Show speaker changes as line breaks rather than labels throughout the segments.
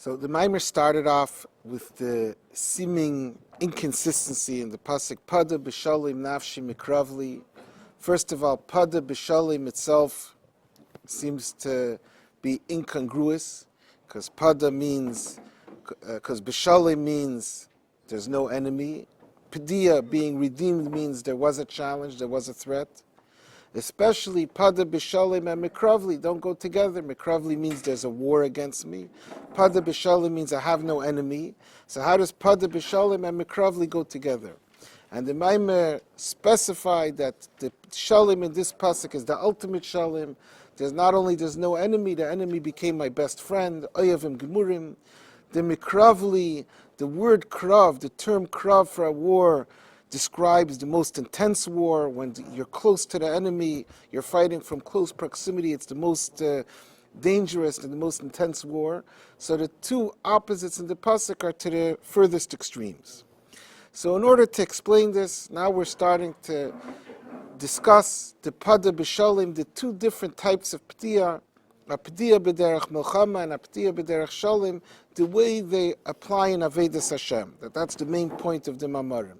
So the Maamar started off with the seeming inconsistency in the pasuk Padah BeShalom nafshi mikravli. First of all, Padah BeShalom itself seems to be incongruous, because Padah means, because BeShalom means there's no enemy. Padah, being redeemed, means there was a challenge, there was a threat. Especially Padah BeShalom and Mikravli don't go together. Mikravli means there's a war against me. Padah BeShalom means I have no enemy. So how does Padah BeShalom and Mikravli go together? And the Maamar specified that the Shalom in this pasuk is the ultimate Shalom. There's no enemy, the enemy became my best friend. Oyavim Gemurim. The Mikravli, the word Krav, the term Krav for a war, describes the most intense war. When you're close to the enemy, you're fighting from close proximity. It's the most dangerous and the most intense war. So the two opposites in the pasuk are to the furthest extremes. So in order to explain this, now we're starting to discuss the Padah BeShalom, the two different types of Padah, a Padah b'derech Milchama and a Padah b'derech Shalom, the way they apply in Avodas Hashem. That's the main point of the Maamarim.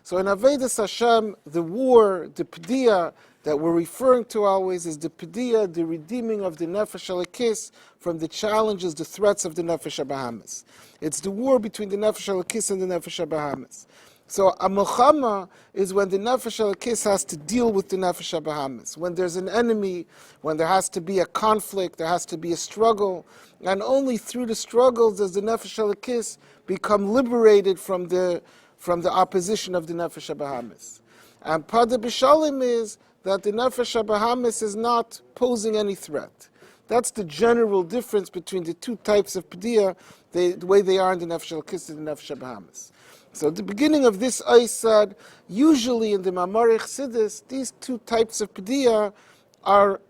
So in Avodas Hashem, the war, the Padah that we're referring to always is the Padah, the redeeming of the Nefesh Elokis from the challenges, the threats of the Nefesh HaBahamis. It's the war between the Nefesh Elokis and the Nefesh HaBahamis. So a Milchama is when the Nefesh Elokis has to deal with the Nefesh HaBahamis. When there's an enemy, when there has to be a conflict, there has to be a struggle, and only through the struggles does the Nefesh Elokis become liberated from the opposition of the Nefesh HaBahamis. And Padah BeShalom is that the Nefesh HaBahamis is not posing any threat. That's the general difference between the two types of Padah, the way they are in the Nefesh Elokis and the Nefesh HaBahamis. So at the beginning of this, I said, usually in the Maamar Chassidus, these two types of Padah are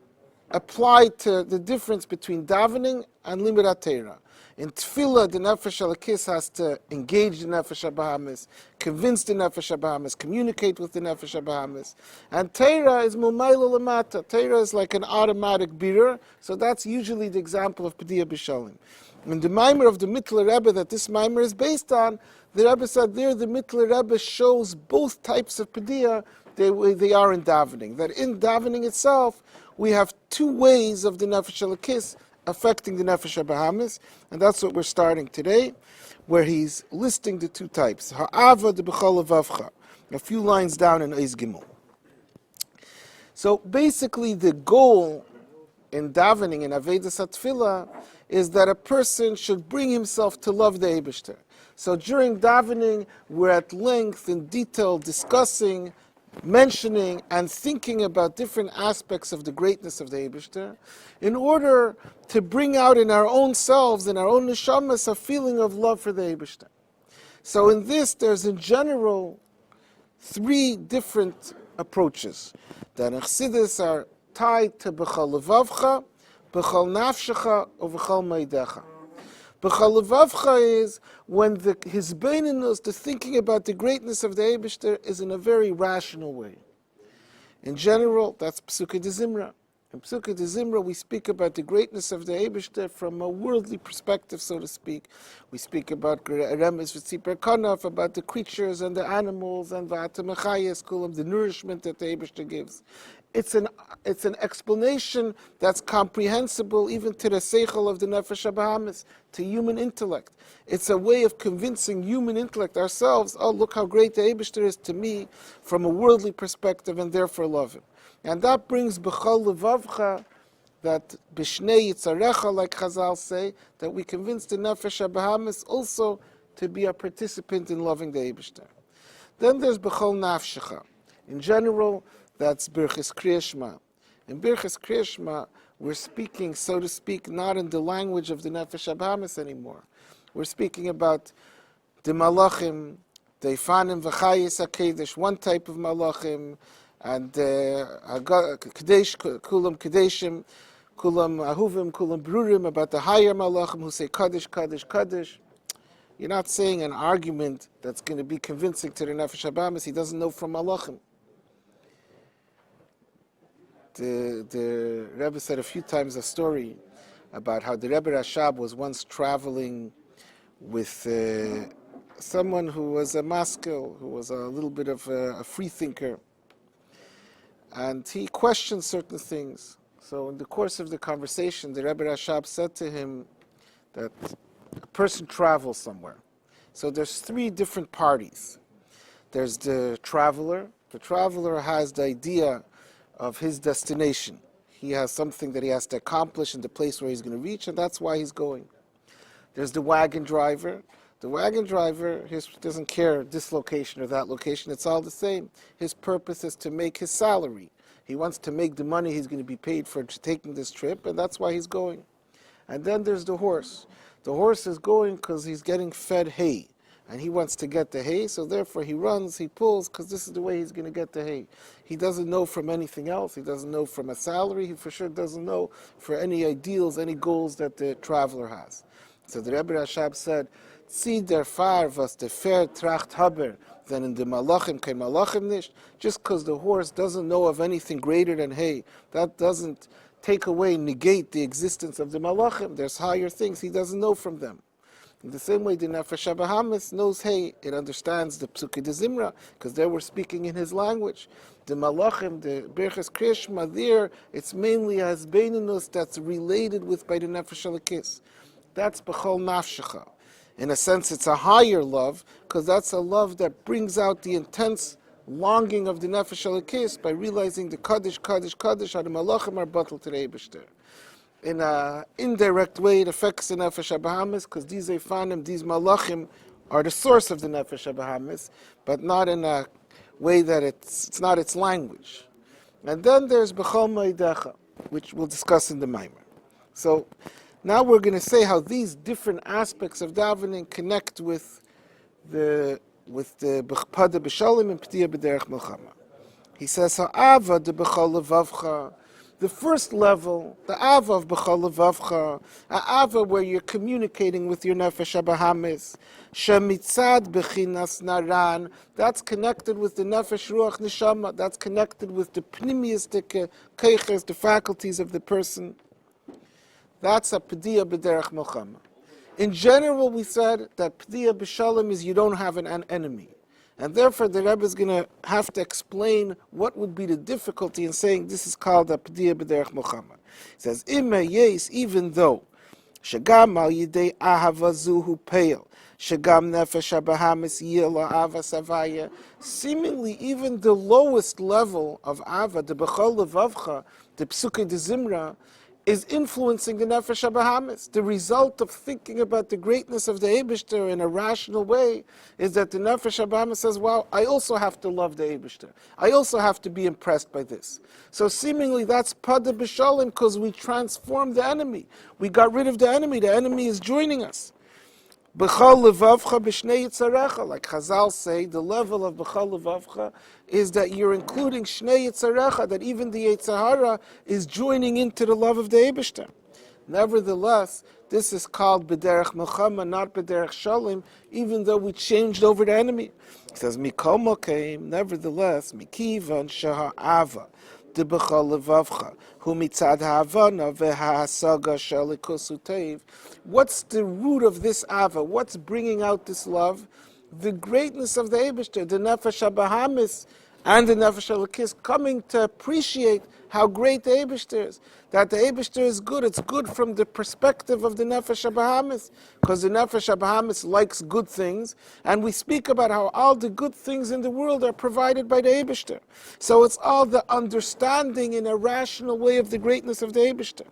applied to the difference between davening and limud Torah. In Tefillah, the Nefesh Elokis has to engage the Nefesh HaBahamis, convince the Nefesh HaBahamis, communicate with the Nefesh HaBahamis. And Torah is Mumayla Lamata. Torah is like an automatic birur, so that's usually the example of Padah BeShalom. In the Maamar of the Mittler Rebbe that this Maamar is based on, the Rebbe said there the Mittler Rebbe shows both types of Padah the way they are in davening. That in davening itself, we have two ways of the Nefesh Elokis affecting the Nefesh HaBahamis, and that's what we're starting today, where he's listing the two types. Ha'ava de b'chol levavcha, a few lines down in Eis Gimel. So basically the goal in davening, in Avodas HaTefillah, is that a person should bring himself to love the Eibishter. So during davening, we're at length, in detail, discussing, mentioning, and thinking about different aspects of the greatness of the Eibishter, in order to bring out in our own selves, in our own neshamas, a feeling of love for the Eibishter. So in this, there's in general three different approaches that in Chassidus are tied to b'chol levavcha, b'chol nafshecha, or b'chol meidecha. B'chol levavcha is when his beinunus, the thinking about the greatness of the Eibishter, is in a very rational way. In general, that's Psukei de Zimra. In Psukei de Zimra, we speak about the greatness of the Eibishter from a worldly perspective, so to speak. We speak about Remes v'Tziper Kanaf, about the creatures and the animals, and V'atamachayes Kulam, the nourishment that the Eibishter gives. It's an explanation that's comprehensible even to the seichel of the Nefesh HaBahamis, to human intellect. It's a way of convincing human intellect ourselves, oh, look how great the Eibishter is to me from a worldly perspective, and therefore love him. And that brings b'chol levavcha, that b'shnei yitzarecha, like Chazal say, that we convince the Nefesh HaBahamis also to be a participant in loving the Eibishter. Then there's b'chol nafshecha. In general, that's Birchas Kriyas Shema. In Birchas Kriyas Shema, we're speaking, so to speak, not in the language of the Nefesh HaBahamis anymore. We're speaking about the Malachim, the Ifanim v'Chayis HaKedesh, one type of Malachim, and Kadesh, Kulam Kadeshim, Kulam Ahuvim, Kulam Brurim, about the higher Malachim who say Kadesh, Kadesh, Kadesh. You're not saying an argument that's going to be convincing to the Nefesh HaBahamis. He doesn't know from Malachim. The Rebbe said a few times a story about how the Rebbe Rashab was once traveling with someone who was a maskil, who was a little bit of a free thinker, and he questioned certain things. So in the course of the conversation, the Rebbe Rashab said to him that a person travels somewhere. So there's three different parties. There's the traveler. The traveler has the idea of his destination. He has something that he has to accomplish in the place where he's going to reach, and that's why he's going. There's the wagon driver. The wagon driver doesn't care this location or that location. It's all the same. His purpose is to make his salary. He wants to make the money he's going to be paid for taking this trip, and that's why he's going. And then there's the horse. The horse is going because he's getting fed hay, and he wants to get the hay, so therefore he runs, he pulls, because this is the way he's going to get the hay. He doesn't know from anything else. He doesn't know from a salary. He for sure doesn't know for any ideals, any goals that the traveler has. So the Rebbe Rashab said, "Zieh der Fahr, was der Pferd tracht haber, then in the Malachim kein Malachim nicht." Just because the horse doesn't know of anything greater than hay, that doesn't take away, negate the existence of the Malachim. There's higher things he doesn't know from them. In the same way, the Nefesh HaBahamis knows hay. It understands the Psuki de Zimra, because they were speaking in his language. The Malachim, the Berches Krishma, there, it's mainly as Beinunus that's related with by the Nefesh HaLakis. That's B'chol Nafshecha. In a sense, it's a higher love, because that's a love that brings out the intense longing of the Nefesh HaLakis by realizing the Kaddish, Kaddish, Kaddish, how the Malachim are bottled to the Eibishter. In an indirect way, it affects the Nefesh HaBahamis, because these Eifanim, these Malachim, are the source of the Nefesh HaBahamis, but not in a way that it's not its language. And then there's B'chol Moedecha, which we'll discuss in the Maamar. So now we're going to say how these different aspects of davening connect with the Padah BeShalom and Padah B'derech Milchama. He says, "Ha'ava de b'chol levavcha." The first level, the ava of b'chol levavcha, ava where you're communicating with your nefesh habahamis, shemitzad bechinas naran. That's connected with the nefesh ruach neshama. That's connected with the pnimiistic keiches, the faculties of the person. That's a Padah B'derech Milchama. In general, we said that Padah BeShalom is you don't have an enemy. And therefore, the Rebbe is going to have to explain what would be the difficulty in saying this is called a Padah B'derech Milchama. He says, Ime yes, even though, Shagam al yidei ahava zuhu peil, Shagam nefesh habahamis yila ava savaya. Seemingly, even the lowest level of ava, the b'chol levavcha, the psuke de zimra, is influencing the Nefesh HaBahamis. The result of thinking about the greatness of the Eibishter in a rational way is that the Nefesh HaBahamis says, wow, I also have to love the Eibishter. I also have to be impressed by this. So seemingly that's Padah BeShalom, because we transformed the enemy. We got rid of the enemy. The enemy is joining us. B'chol levavcha b'shnei yitzarecha, like Chazal say, the level of b'chol levavcha is that you're including shnei yitzarecha, that even the Yitzhahara is joining into the love of the Eibishter. Nevertheless, this is called b'derech milchama, not b'derech shalom, even though we changed over the enemy. He says, mikol mokeim, nevertheless, mikivan sheha ava, de b'chol levavcha, hu mitzad ha'avana ve'ha'asaga shelikus u'teiv. What's the root of this ava? What's bringing out this love? The greatness of the Eibishter, the Nefesh HaBahamis and the Nefesh HaLakis coming to appreciate how great the Eibishter is. That the Eibishter is good. It's good from the perspective of the Nefesh HaBahamis, because the Nefesh HaBahamis likes good things, and we speak about how all the good things in the world are provided by the Eibishter. So it's all the understanding in a rational way of the greatness of the Eibishter.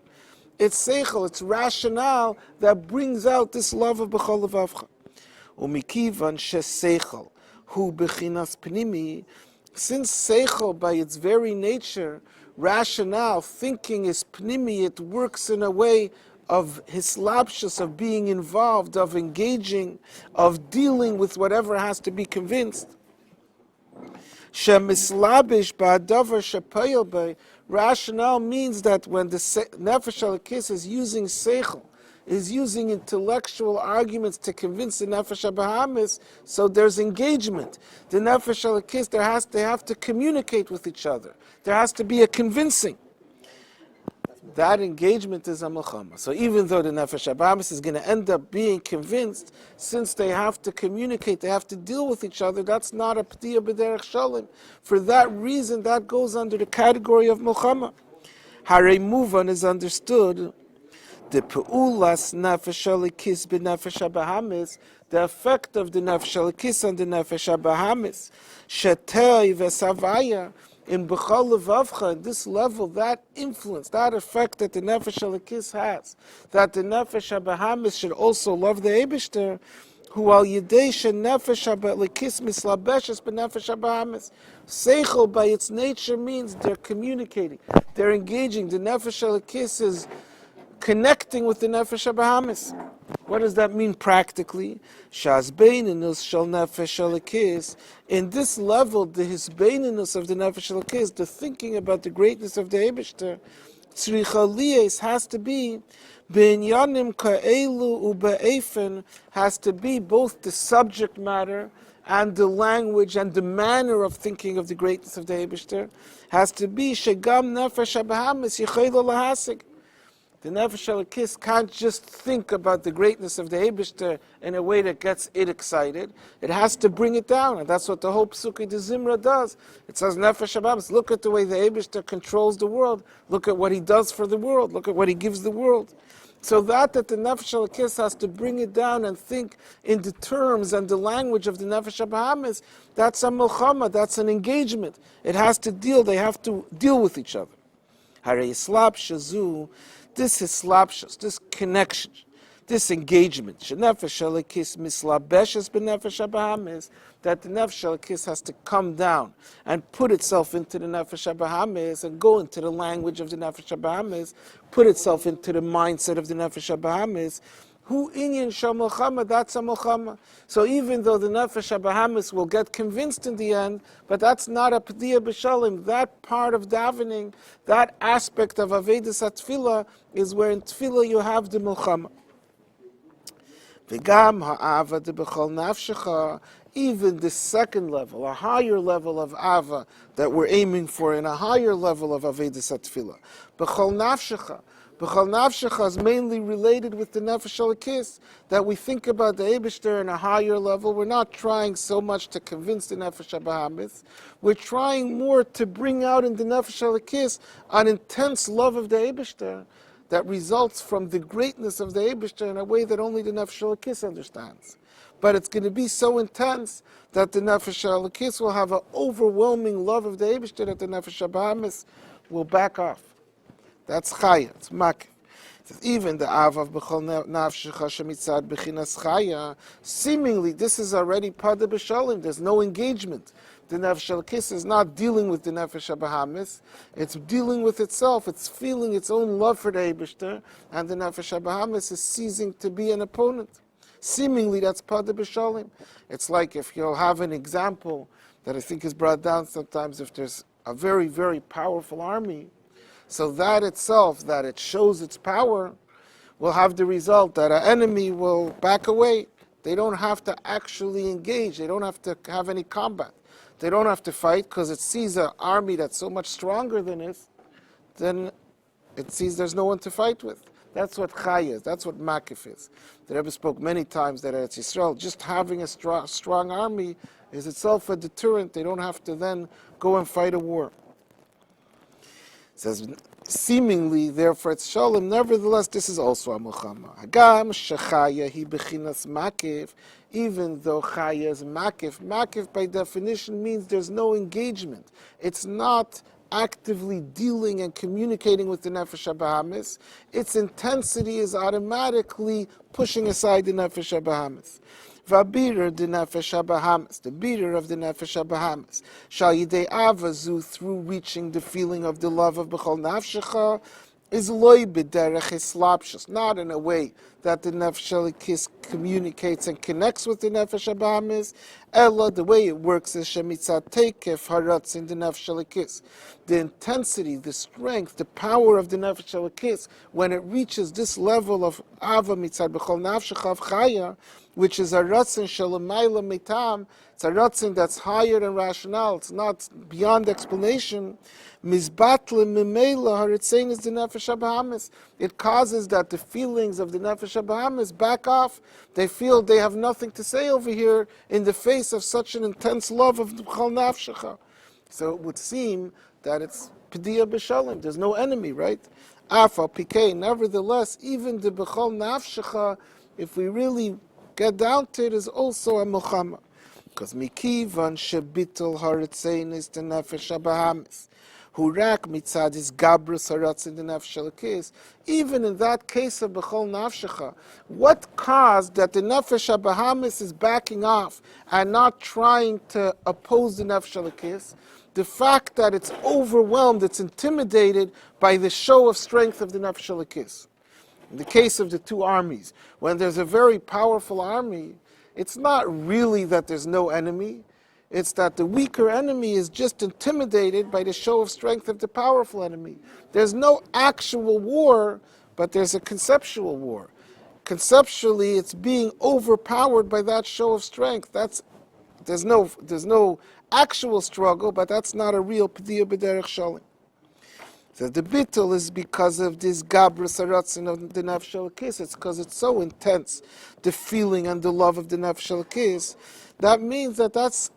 It's seichel, it's rationale that brings out this love of b'chol levavcha. Umikivan sheseichel hu bechinas pnimi. Since seichel, by its very nature, rationale, thinking is pnimi, it works in a way of hislapshus, of being involved, of engaging, of dealing with whatever has to be convinced. Shemislabish ba'adavar shepayel by. Rationale means that when the Nefesh HaLakis is using seichel, is using intellectual arguments to convince the Nefesh HaBahamis, so there's engagement. The Nefesh HaLakis, they have to communicate with each other. There has to be a convincing. that engagement is a milchama. So even though the nefesh habahamis is going to end up being convinced, since they have to communicate, they have to deal with each other, that's not a p'tiyah b'derech shalom. For that reason, that goes under the category of milchama. Harei muvan is understood. The pe'ulas nefesh halikis b'nefesh habahamis, the effect of the nefesh halikis on the nefesh habahamis, shetei v'savaya, in b'chol levavcha, this level, that influence, that effect that the nefesh halikis has, that the nefesh habahamis should also love the Eibishter, who al yidei nefesh halikis mislabeshes b'nefesh habahamis. Seichel, by its nature, means they're communicating, they're engaging. The nefesh halikis is connecting with the nefesh habahamis. What does that mean practically? Shazbeininus shal nefesh halikis. In this level, the hisbeininus of the nefesh halikis, the thinking about the greatness of the Eibishter, tzricha liyes has to be b'inyanim ka'elu u'ba'efen, has to be both the subject matter and the language and the manner of thinking of the greatness of the Eibishter, has to be shegam nefesh habahamis yichayla lahasig. The nefesh halikis can't just think about the greatness of the Eibishter in a way that gets it excited. It has to bring it down, and that's what the whole Psukei de Zimra does. It says, nefesh habahamis, look at the way the Eibishter controls the world. Look at what he does for the world. Look at what he gives the world. So that the nefesh halikis has to bring it down and think in the terms and the language of the nefesh habahamis, that's a milchama, that's an engagement. It has to deal, they have to deal with each other. Harei slapsha zu, this is slapshas, this connection, this engagement. Shenefesh halikis mislabeshes b'nefesh habahamis, that the nefesh halikis has to come down and put itself into the nefesh habahamis and go into the language of the nefesh habahamis, put itself into the mindset of the nefesh habahamis. Hu inyan shal milchama, that's a milchama. So even though the nefesh habahamis will get convinced in the end, but that's not a p'tiyah b'shalom. That part of davening, that aspect of avedus atfilah, is where in tefillah you have the milchama. V'gam ha'ava de b'chol nafshecha, even the second level, a higher level of ava that we're aiming for, in a higher level of avedus atfilah. B'chol nafshecha. B'chol nafshecha is mainly related with the nefesh halikis, that we think about the Eibishter in a higher level. We're not trying so much to convince the nefesh habahamis. We're trying more to bring out in the nefesh halikis an intense love of the Eibishter that results from the greatness of the Eibishter in a way that only the nefesh halikis understands. But it's going to be so intense that the nefesh halikis will have an overwhelming love of the Eibishter that the nefesh habahamis will back off. That's chaya, it's makif. Even the avav b'chol nafshecha shemitzad b'chinas chaya, seemingly this is already Padah b'shalom. There's no engagement. The nefesh halikis is not dealing with the nefesh habahamis. It's dealing with itself. It's feeling its own love for the Eibishter, and the nefesh habahamis is ceasing to be an opponent. Seemingly that's Padah b'shalom. It's like if you'll have an example that I think is brought down sometimes, if there's a very, very powerful army, so that itself, that it shows its power, will have the result that an enemy will back away. They don't have to actually engage. They don't have to have any combat. They don't have to fight because it sees an army that's so much stronger than it, then it sees there's no one to fight with. That's what Chai is. That's what Makif is. The Rebbe spoke many times that Eretz Yisrael, just having a strong army is itself a deterrent. They don't have to then go and fight a war. Says seemingly, therefore it's shalom. Nevertheless, this is also a milchama. Hagam shechaya hi bechinas makif. Even though chaya is makif, makif by definition means there's no engagement. It's not actively dealing and communicating with the nefesh habahamis. Its intensity is automatically pushing aside the nefesh habahamis. V'abir the nefesh habahamis, the bitter of the nefesh habahamis, shal yidei avazu, through reaching the feeling of the love of b'chol nafshecha, is loy b'derech hislapshus, not in a way that the Nefesh Elikis communicates and connects with the Nefesh Abahamis. Ella, the way it works is Shemitzat Teikef Haratz in the Nefesh Elikis. The intensity, the strength, the power of the Nefesh Elikis, when it reaches this level of Ava Mitzad B'chol Nafshecha of Chaya, which is a Ratzin Shalamayla Mitam, it's a Ratzin that's higher than rationale, it's not beyond explanation. Mizbatle Mimela Haritzain is the Nefesh Abahamis. It causes that the feelings of the Nefesh Abahamis back off. They feel they have nothing to say over here in the face of such an intense love of the B'chol Nafshecha. So it would seem that it's Padah BeShalom. There's no enemy, right? Afa Pikei. Nevertheless, even the B'chol Nafshecha, if we really get down to it, is also a Muhammad. Because Mikivan Shebitul Haritzain is the Nefesh Abahamis. Hurak mitzad is gabrus haratz in the nefesh elikis. Even in that case of b'chol nafshecha, what caused that the nefesh abahamis is backing off and not trying to oppose the nefesh elikis? The fact that it's overwhelmed, it's intimidated by the show of strength of the nefesh elikis. In the case of the two armies, when there's a very powerful army, it's not really that there's no enemy. It's that the weaker enemy is just intimidated by the show of strength of the powerful enemy. There's no actual war, but there's a conceptual war. Conceptually, it's being overpowered by that show of strength. There's no actual struggle, but that's not a real Padah b'derech shalom. So the bittul is because of this gabrus haratzin of the nefesh elikis. It's because it's so intense, the feeling and the love of the nefesh elikis. That means that's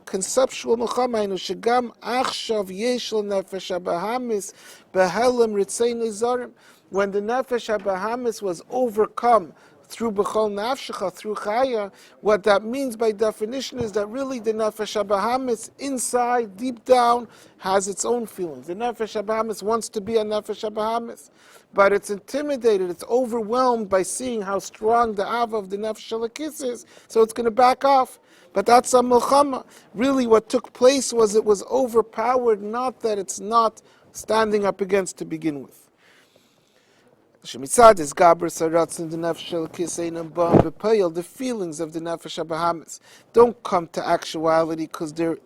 conceptual muchamaynu shegam achshav yeshel nefesh abahamis behelem ritzein lizarim. When the nefesh abahamis was overcome through b'chol nafshecha, through chaya, what that means by definition is that really the nefesh abahamis inside, deep down, has its own feelings. The nefesh abahamis wants to be a nefesh abahamis, but it's intimidated, it's overwhelmed by seeing how strong the ava of the nefesh elikis is, so it's going to back off. But that's a milchama. Really what took place was it was overpowered, not that it's not standing up against to begin with. Shemitzad is gaber saratz in the nefesh elikis einam ba'am b'payil. The feelings of the nefesh abahamis don't come to actuality because they're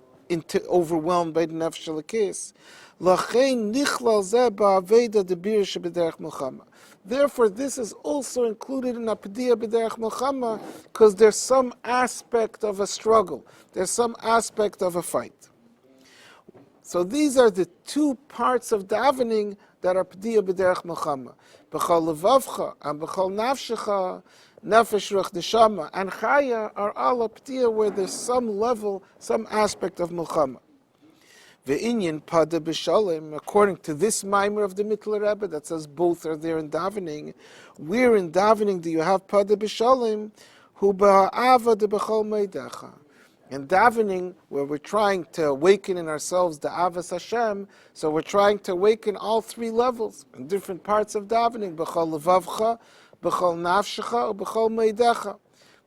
overwhelmed by the nefesh elikis. Lachein nichlal zeh ba'aveda debir shebederech milchama. Therefore, this is also included in a Padah b'derech milchama because there's some aspect of a struggle. There's some aspect of a fight. So these are the two parts of davening that are Padah b'derech milchama. B'chol levavcha and b'chol nafshecha, nefesh ruach neshama, and chaya are all a Padah where there's some level, some aspect of milchama. Ve'inyan Padah BeShalom, according to this Maamar of the Mittler Rebbe that says both are there in davening. Where in davening do you have Padah BeShalom? Hu ba'ava de b'chol meidecha. In davening, where we're trying to awaken in ourselves the avas Hashem, so we're trying to awaken all three levels in different parts of davening. B'chol levavcha, b'chol nafshecha, or b'chol meidecha.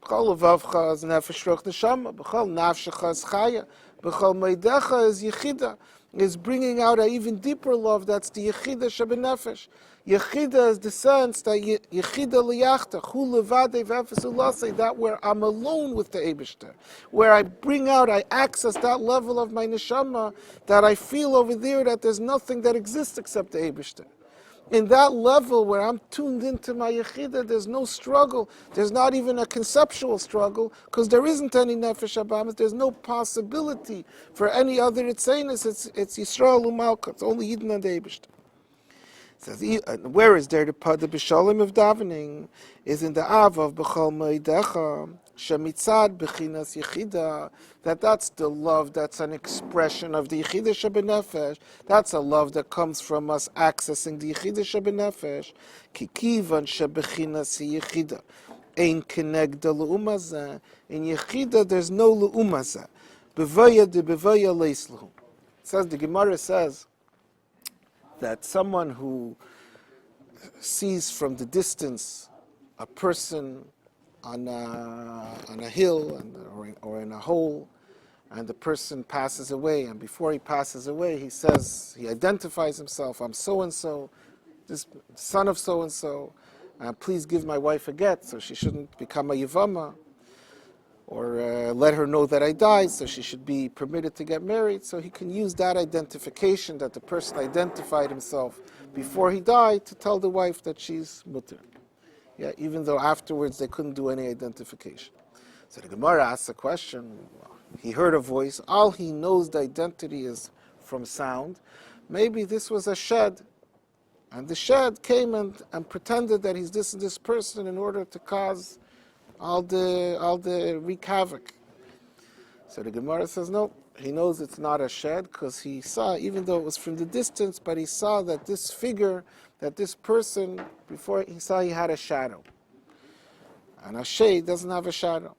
B'chol levavcha is nefesh ruach neshama. B'chol nafshecha is chaya. B'chol meidecha is yechida, is bringing out an even deeper love. That's the yechida shebenefesh. Yechida is the sense that yechida liyachta, hu levadei v'efes ulasei, that where I'm alone with the Eibishter, where I bring out, I access that level of my neshama, that I feel over there that there's nothing that exists except the Eibishter. In that level where I'm tuned into my yechida, there's no struggle. There's not even a conceptual struggle, because there isn't any nefesh abahamis. There's no possibility for any other itzeinus. It's Yisrael u'malka. It's only Yidden and the Eibishter. Says, where is there the Padah BeShalom of davening? Is in the Av of B'chol Meidecha, Shemitzad B'chinas Yechida, that's the love, that's an expression of the Yechida Shebenefesh. That's a love that comes from us accessing the Yechida Shebenefesh. Kikivan Sheb'chinas Yechida. Ein Kenegda L'umazah. In Yechida, there's no L'umazah. B'vaya de B'vaya Leislahu. The Gemara says, that someone who sees from the distance a person on a hill or in a hole, and the person passes away, and before he passes away, he identifies himself, I'm so-and-so, this son of so-and-so, please give my wife a get, so she shouldn't become a Yavama, or let her know that I died, so she should be permitted to get married. So he can use that identification that the person identified himself before he died to tell the wife that she's mutter. Yeah, even though afterwards they couldn't do any identification. So the Gemara asks a question. He heard a voice. All he knows the identity is from sound. Maybe this was a shed, and the shed came and pretended that he's this person in order to cause all the wreak havoc. So the Gemara says no, he knows it's not a shed because he saw, even though it was from the distance, but he saw that this figure, that this person, before he saw he had a shadow. And a shade doesn't have a shadow.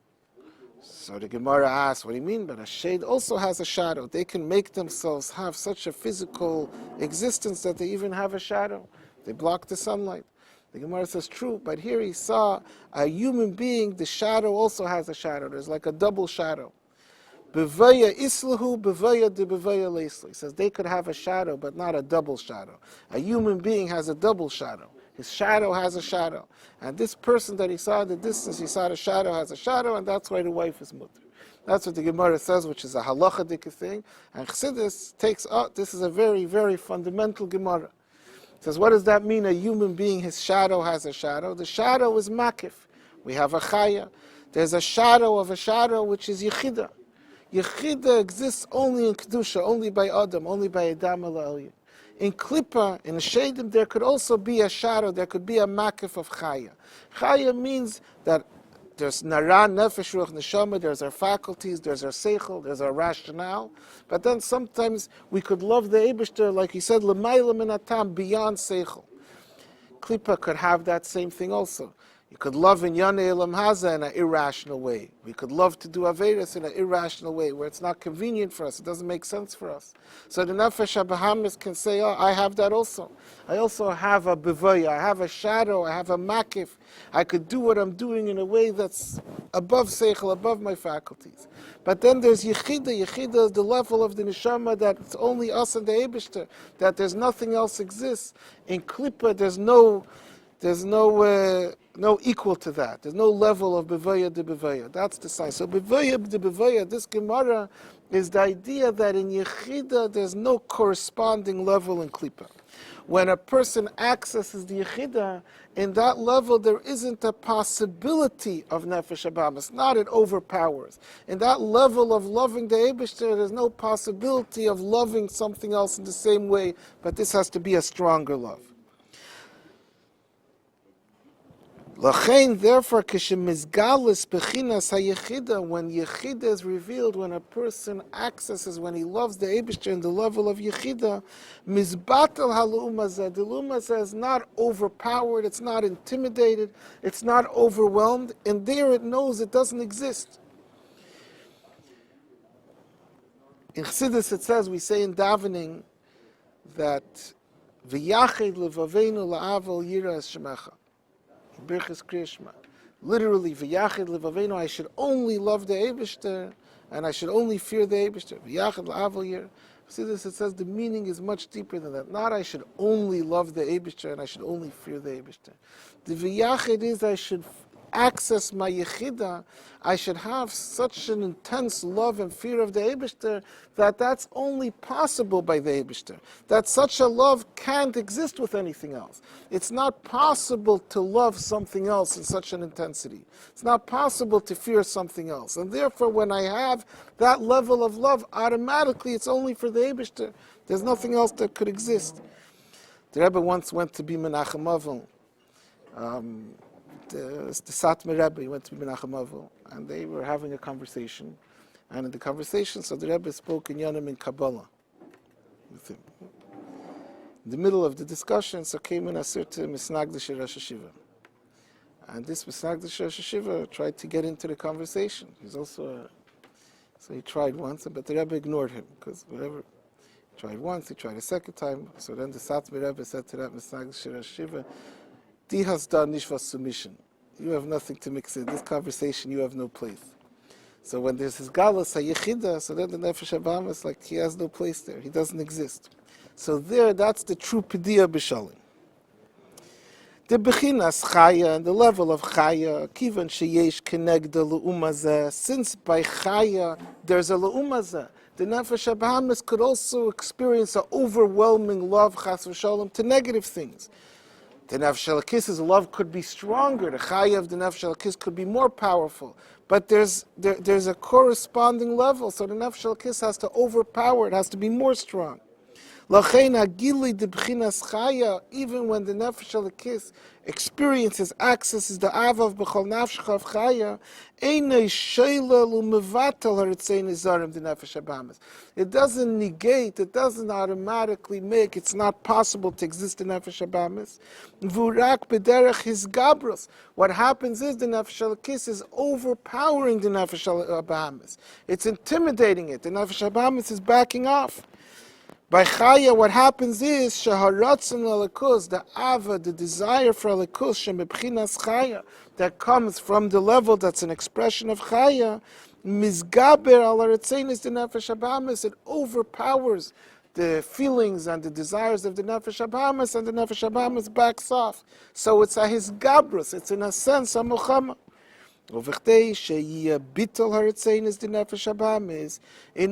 So the Gemara asks, what do you mean? But a shade also has a shadow. They can make themselves have such a physical existence that they even have a shadow. They block the sunlight. The Gemara says, true, but here he saw a human being, the shadow also has a shadow. There's like a double shadow. Bevaya islahu, bevaya de bevaya leisli. He says they could have a shadow, but not a double shadow. A human being has a double shadow. His shadow has a shadow. And this person that he saw in the distance, he saw the shadow has a shadow, and that's why the wife is mutter. That's what the Gemara says, which is a halachadik thing. And Chassidus takes out, this is a very, very fundamental Gemara. It says, what does that mean, a human being, his shadow has a shadow? The shadow is makif. We have a chaya. There's a shadow of a shadow, which is yechida. Yechida exists only in Kedusha, only by Adam, only by Adam al-Aliyah. In Klippa, in Shadim, there could also be a shadow, there could be a makif of chaya. Chaya means that there's nara, nefesh, ruach, neshama, there's our faculties, there's our seichel, there's our rationale. But then sometimes we could love the Eibishter, like he said, l'mayla min hatam, beyond seichel. Klippa could have that same thing also. You could love in Yanei Elam Haza in an irrational way. We could love to do Averis in an irrational way, where it's not convenient for us, it doesn't make sense for us. So the Nefesh HaBahamis can say, oh, I have that also. I also have a Bevaya, I have a shadow, I have a Makif. I could do what I'm doing in a way that's above Seichel, above my faculties. But then there's Yechida. Yechida is the level of the Neshama that it's only us and the Eibishter, that there's nothing else exists. In Klippa, there's no equal to that. There's no level of Bevaya de Bevaya. That's the sign. So Bevaya de Bevaya, this Gemara is the idea that in Yechida there's no corresponding level in Klippa. When a person accesses the Yechida, in that level there isn't a possibility of Nefesh Habahamis. Not it overpowers. In that level of loving the Eibishter, there's no possibility of loving something else in the same way, but this has to be a stronger love. L'chein, therefore, k'shemizgalis bechinas hayechida, when yechida is revealed, when a person accesses, when he loves the Eibishter in the level of yechida, mizbatel halumazeh, the lumazeh is not overpowered, it's not intimidated, it's not overwhelmed, and there it knows it doesn't exist. In Chassidus it says, we say in davening, that v'yachid levaveinu la'avel yira es shemecha. Birchas Kriyashma. Literally, v'yachid levavenu, I should only love the Eibishter, and I should only fear the Eibishter. V'yachid la'avel yir. See this, it says the meaning is much deeper than that. Not I should only love the Eibishter, and I should only fear the Eibishter. The v'yachid is I should access my yechida, I should have such an intense love and fear of the Eibishter that that's only possible by the Eibishter. That such a love can't exist with anything else. It's not possible to love something else in such an intensity. It's not possible to fear something else. And therefore, when I have that level of love, automatically it's only for the Eibishter. There's nothing else that could exist. The Rebbe once went to be Menachem Avil. The Satmar Rabbi went to Menachem Avil, and they were having a conversation. And in the conversation, so the Rebbe spoke in Yonim in Kabbalah with him. In the middle of the discussion, so came in a certain Misnagdish Rosh Hashiva. And this Misnagdish Rosh Hashiva tried to get into the conversation. He's also so he tried once, but the Rebbe ignored him, because whatever. He tried once, he tried a second time. So then the Satmar Rebbe said to that Misnagdish Rosh Hashiva, Di has done nishvas submission. You have nothing to mix in. This conversation, you have no place. So when there's his galus, hayechida, so then the Nefesh Habahamis is like, he has no place there. He doesn't exist. So there, that's the true Padah BeShalom. The bechinas chaya, and the level of chaya, kivan sheyesh kenegda le'umazeh, since by chaya there's a le'umazeh. The nefesh habahamis could also experience an overwhelming love, chas v'shalom, to negative things. The nefesh halakis's love could be stronger. The chaya of the nefesh halakis could be more powerful. But there's a corresponding level, so the nefesh halakis has to overpower it, has to be more strong. Lachein hagili de b'chinas chaya, even when the nefesh halakis experiences, accesses the avav b'chol nafshcha of chaya, einay sheila l'mevatel haritzein izarim the nefesh habahamis. It doesn't negate, it doesn't automatically make, it's not possible to exist in nefesh habahamis. V'urak b'derech his gabros. What happens is the nefesh halakis is overpowering the nefesh habahamis. It's intimidating it. The nefesh habahamis is backing off. By chaya, what happens is sheharatzon alakus, the ava, the desire for alakus, shemebchinas chaya, that comes from the level that's an expression of chaya, mizgaber al haritzenis the nefesh habahamis, it overpowers the feelings and the desires of the nefesh habahamis, and the nefesh habahamis backs off. So it's a his gabrus, it's in a sense a mochama. In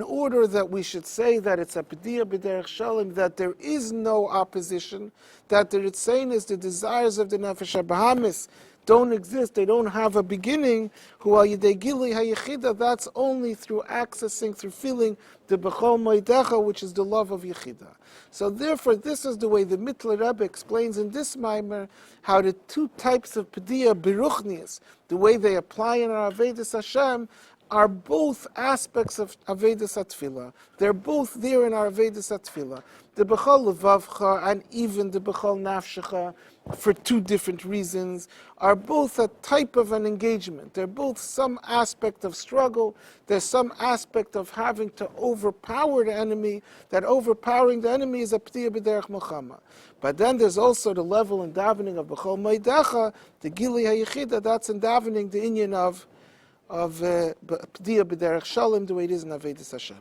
order that we should say that it's a Padah b'derech shalom, that there is no opposition, that the Ritzein the desires of the Nefesh HaBahamis don't exist, they don't have a beginning, that's only through accessing, through feeling the B'chol Moedecha, which is the love of Yechida. So therefore, this is the way the Mittler Rebbe explains in this Maamar how the two types of Padah Beruchnius, the way they apply in our Avedis Hashem, are both aspects of Avedis HaTfilah. They're both there in our Avedis HaTfilah. The B'chol Levavcha and even the B'chol Nafshecha, for two different reasons, are both a type of an engagement. They're both some aspect of struggle. There's some aspect of having to overpower the enemy. That overpowering the enemy is a Padah b'derech Mochama. But then there's also the level in davening of B'chol Moedecha, the Gili HaYechida, that's in davening the inyan of Padah b'derech Shalom, the way it is in Avedis Hashem.